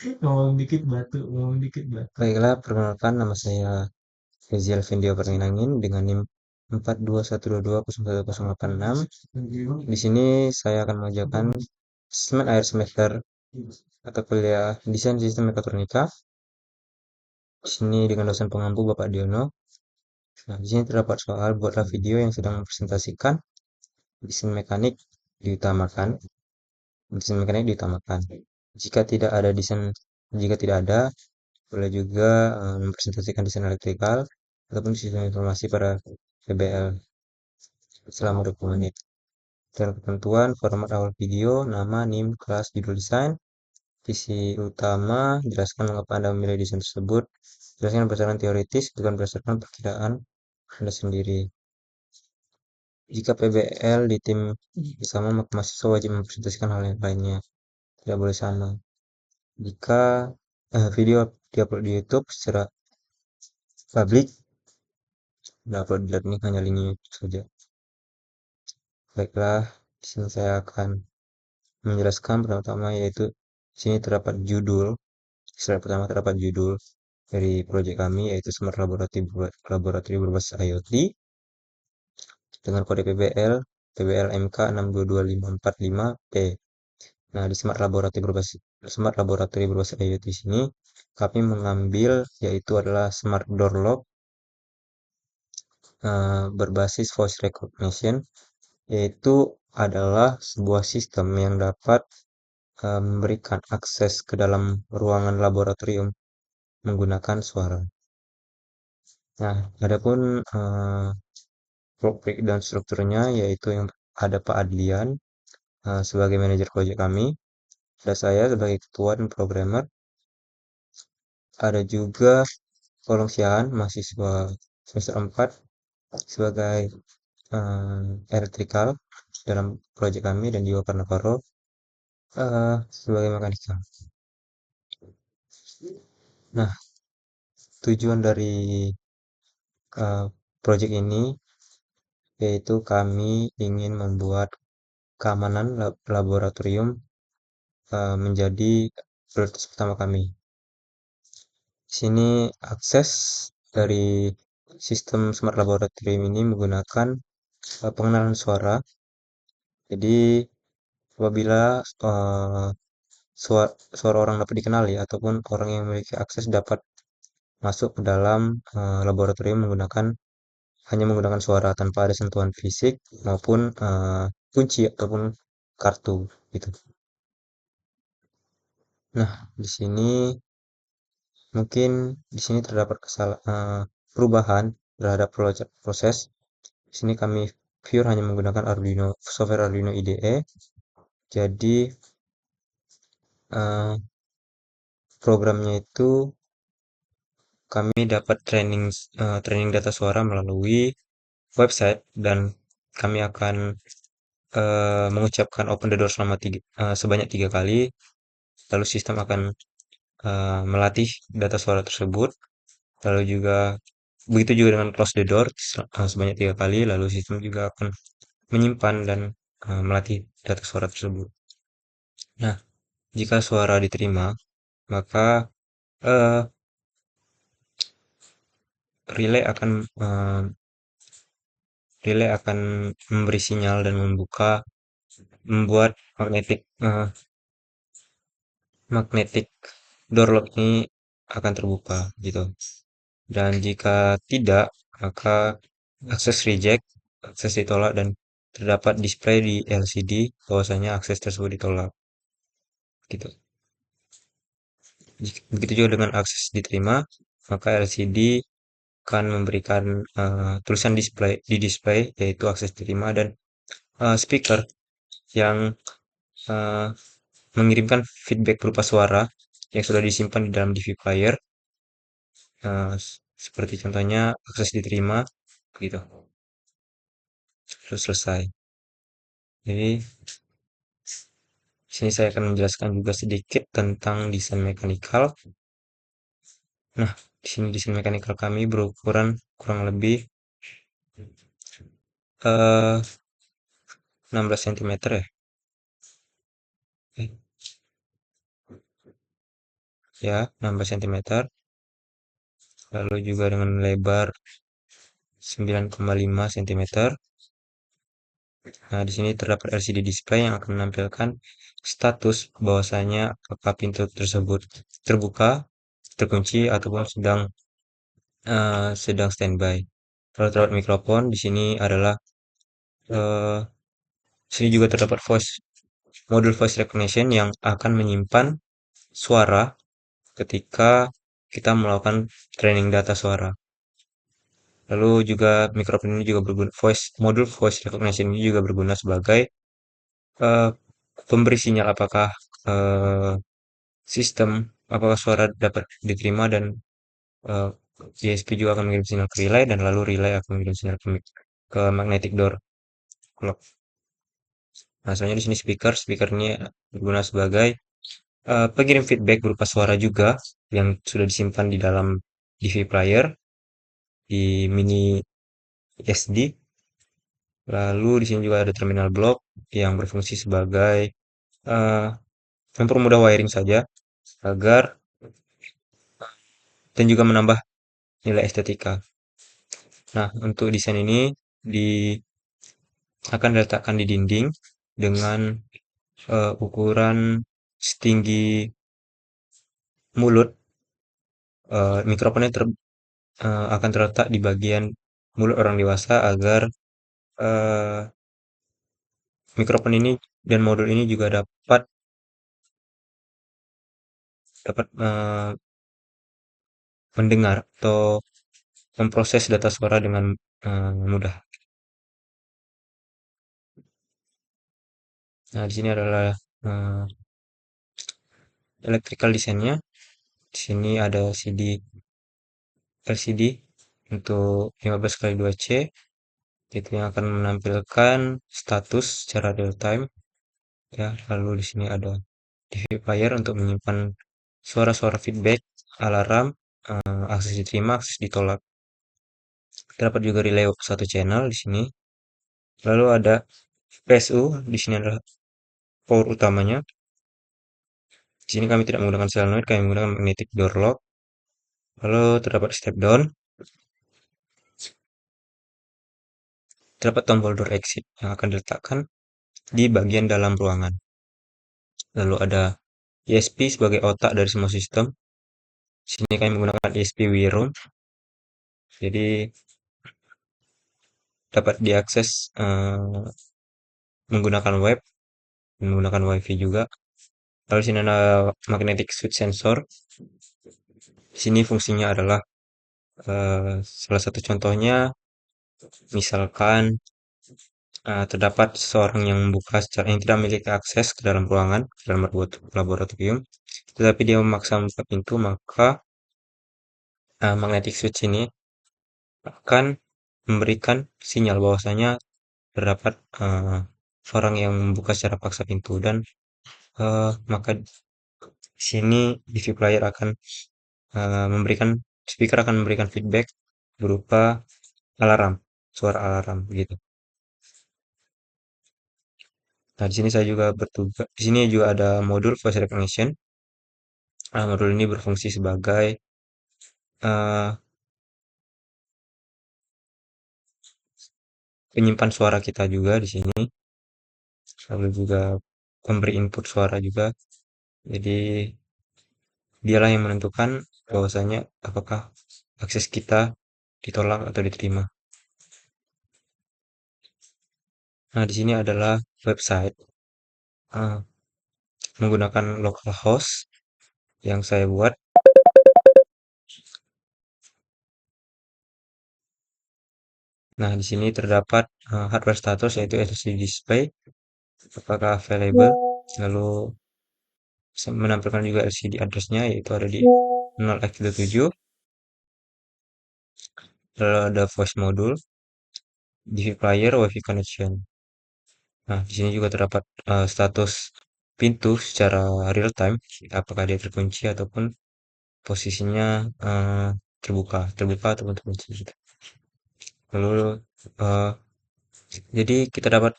Ngomong dikit batu, ngomong dikit batu. Baiklah, perkenalkan nama saya Rizal Vendio Perninangin dengan NIM 4212201086. Di sini saya akan mengajarkan segmen akhir semester atau kuliah desain sistem mekatronika. Di sini dengan dosen pengampu Bapak Diono. Nah, di sini terdapat soal buatlah video yang sedang mempresentasikan desain mekanik diutamakan. Desain mekanik diutamakan. Jika tidak ada desain, jika tidak ada, boleh juga mempresentasikan desain elektrikal ataupun sistem informasi pada PBL selama 20 menit. Dan ketentuan format awal video, nama, NIM, kelas, judul desain, visi utama, jelaskan mengapa Anda memilih desain tersebut, jelaskan berdasarkan teoritis, bukan berdasarkan perkiraan Anda sendiri. Jika PBL di tim bersama, maka mahasiswa wajib mempresentasikan hal yang lainnya. Tidak boleh sama. Jika video diupload di YouTube secara publik, upload di ini hanya link YouTube saja. Baiklah, di sini saya akan menjelaskan pertama yaitu di sini terdapat judul. Slide pertama terdapat judul dari proyek kami yaitu Smart Laboratory berbasis IoT dengan kode PBL MK 62255P. Nah, di Smart Laboratory berbasis IoT sini kami mengambil yaitu adalah Smart Door Lock berbasis voice recognition, yaitu adalah sebuah sistem yang dapat memberikan akses ke dalam ruangan laboratorium menggunakan suara. Nah, adapun breakdown strukturnya yaitu yang ada Pak Adlian sebagai manajer proyek kami, ada saya sebagai ketua dan programmer, ada juga Kolong Siahan mahasiswa semester 4 sebagai elektrikal dalam proyek kami dan juga Karnavaro sebagai mekanika. Nah, tujuan dari proyek ini yaitu kami ingin membuat keamanan laboratorium menjadi prioritas pertama kami. Di sini akses dari sistem smart laboratorium ini menggunakan pengenalan suara. Jadi apabila suara orang dapat dikenali ataupun orang yang memiliki akses dapat masuk ke dalam laboratorium hanya menggunakan suara tanpa ada sentuhan fisik maupun kunci ataupun kartu gitu. Nah, di sini mungkin di sini terdapat perubahan terhadap proses. Di sini kami pure hanya menggunakan software Arduino IDE. Jadi programnya itu kami dapat training data suara melalui website dan kami akan mengucapkan open the door sebanyak 3 kali. Lalu sistem akan melatih data suara tersebut. Lalu juga begitu juga dengan close the door sebanyak 3 kali. Lalu sistem juga akan menyimpan dan melatih data suara tersebut. Nah, jika suara diterima, maka eh, relay akan eh, relay akan memberi sinyal dan membuat magnetic door lock ini akan terbuka gitu. Dan jika tidak, maka akses reject, akses ditolak dan terdapat display di LCD bahwasanya akses tersebut ditolak gitu. Begitu juga dengan akses diterima, maka LCD akan memberikan tulisan display yaitu akses diterima dan speaker yang uh, mengirimkan feedback berupa suara yang sudah disimpan di dalam DV player. Seperti contohnya akses diterima gitu. Terus selesai. Jadi sini saya akan menjelaskan juga sedikit tentang desain mekanikal. Nah, di sini desain mekanikal kami berukuran kurang lebih 16 cm ya. ya 16 cm, lalu juga dengan lebar 9,5 cm. Nah, di sini terdapat LCD display yang akan menampilkan status bahwasanya apakah pintu tersebut terbuka, terkunci, ataupun sedang standby. Lalu terdapat mikrofon. Di sini adalah eh, sini juga terdapat modul voice recognition yang akan menyimpan suara ketika kita melakukan training data suara. Lalu juga mikrofon ini juga berguna, modul voice recognition ini juga berguna sebagai eh, pemberi sinyal eh, sistem apakah suara dapat diterima, dan eh, DSP juga akan mengirim sinyal ke relay, dan lalu relay akan mengirim sinyal ke magnetic door clock. Nah, selanjutnya di sini speaker ini berguna sebagai pengirim feedback berupa suara juga yang sudah disimpan di dalam DV player di mini SD. Lalu di sini juga ada terminal block yang berfungsi sebagai eh, mempermudah wiring saja agar dan juga menambah nilai estetika. Nah, untuk desain ini di akan diletakkan di dinding dengan ukuran setinggi mulut. Mikrofonnya akan terletak di bagian mulut orang dewasa agar eh, mikrofon ini dan modul ini juga dapat dapat mendengar atau memproses data suara dengan mudah. Nah, di sini adalah eh, electrical desainnya. Di sini ada LCD untuk 15 kali 2C, itu yang akan menampilkan status secara real time, ya. Lalu di sini ada DV player untuk menyimpan suara-suara feedback, alarm, akses diterima, akses ditolak. Terdapat juga relay satu channel di sini. Lalu ada PSU, di sini adalah power utamanya. Di sini kami tidak menggunakan solenoid, kami menggunakan magnetic door lock. Lalu terdapat step down, terdapat tombol door exit yang akan diletakkan di bagian dalam ruangan. Lalu ada ESP sebagai otak dari semua sistem. Di sini kami menggunakan ESP WeRoam. Jadi dapat diakses menggunakan web, menggunakan WiFi juga. Lalu di sini ada magnetic switch sensor. Di sini fungsinya adalah salah satu contohnya, misalkan terdapat seseorang yang membuka yang tidak memiliki akses ke dalam ruangan, ke dalam laboratorium, tetapi dia memaksa membuka pintu, maka magnetic switch ini akan memberikan sinyal bahwasanya terdapat orang yang membuka secara paksa pintu, dan maka di sini DV player akan speaker akan memberikan feedback berupa alarm, suara alarm gitu. Nah, di sini saya juga bertugas. Di sini juga ada modul voice recognition. Modul ini berfungsi sebagai eh, penyimpan suara kita juga di sini, lalu juga pemberi input suara juga. Jadi dialah yang menentukan bahwasanya apakah akses kita ditolak atau diterima. Nah, di sini adalah website eh, menggunakan localhost yang saya buat. Nah, di sini terdapat hardware status yaitu LCD display, apakah available, lalu menampilkan juga LCD address-nya yaitu ada di 0x27, lalu ada voice module, DV player, WiFi connection. Nah, di sini juga terdapat status pintu secara real time, apakah dia terkunci ataupun posisinya terbuka ataupun terkunci gitu. Lalu eh, jadi kita dapat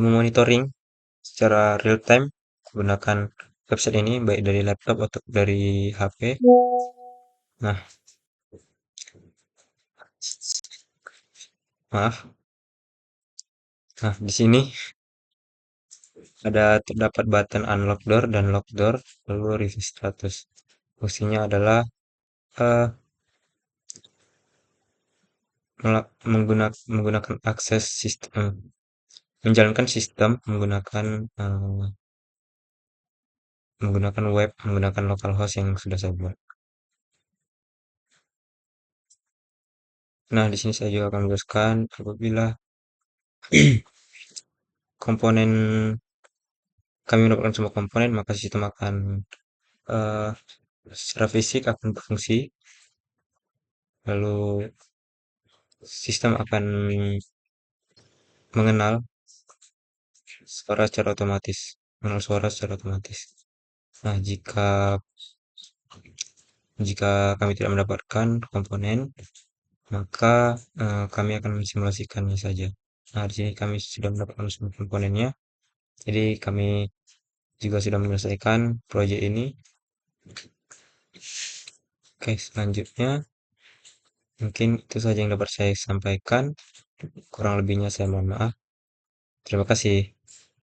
memonitoring secara real time menggunakan website ini baik dari laptop atau dari HP. Nah, maaf. Nah, di sini terdapat button unlock door dan lock door, lalu review status. Fungsinya adalah eh, menggunakan akses sistem, menjalankan sistem menggunakan web, menggunakan localhost yang sudah saya buat. Nah, di sini saya juga akan menjelaskan apabila komponen kami mendapatkan semua komponen, maka sistem akan eh, secara fisik akan berfungsi, lalu sistem akan mengenal suara secara otomatis, mengenal suara secara otomatis. Nah, jika kami tidak mendapatkan komponen, maka kami akan mensimulasikannya saja. Nah, di sini kami sudah mendapatkan semua komponennya, jadi kami juga sudah menyelesaikan proyek ini. Oke, selanjutnya mungkin itu saja yang dapat saya sampaikan. Kurang lebihnya saya mohon maaf. Terima kasih.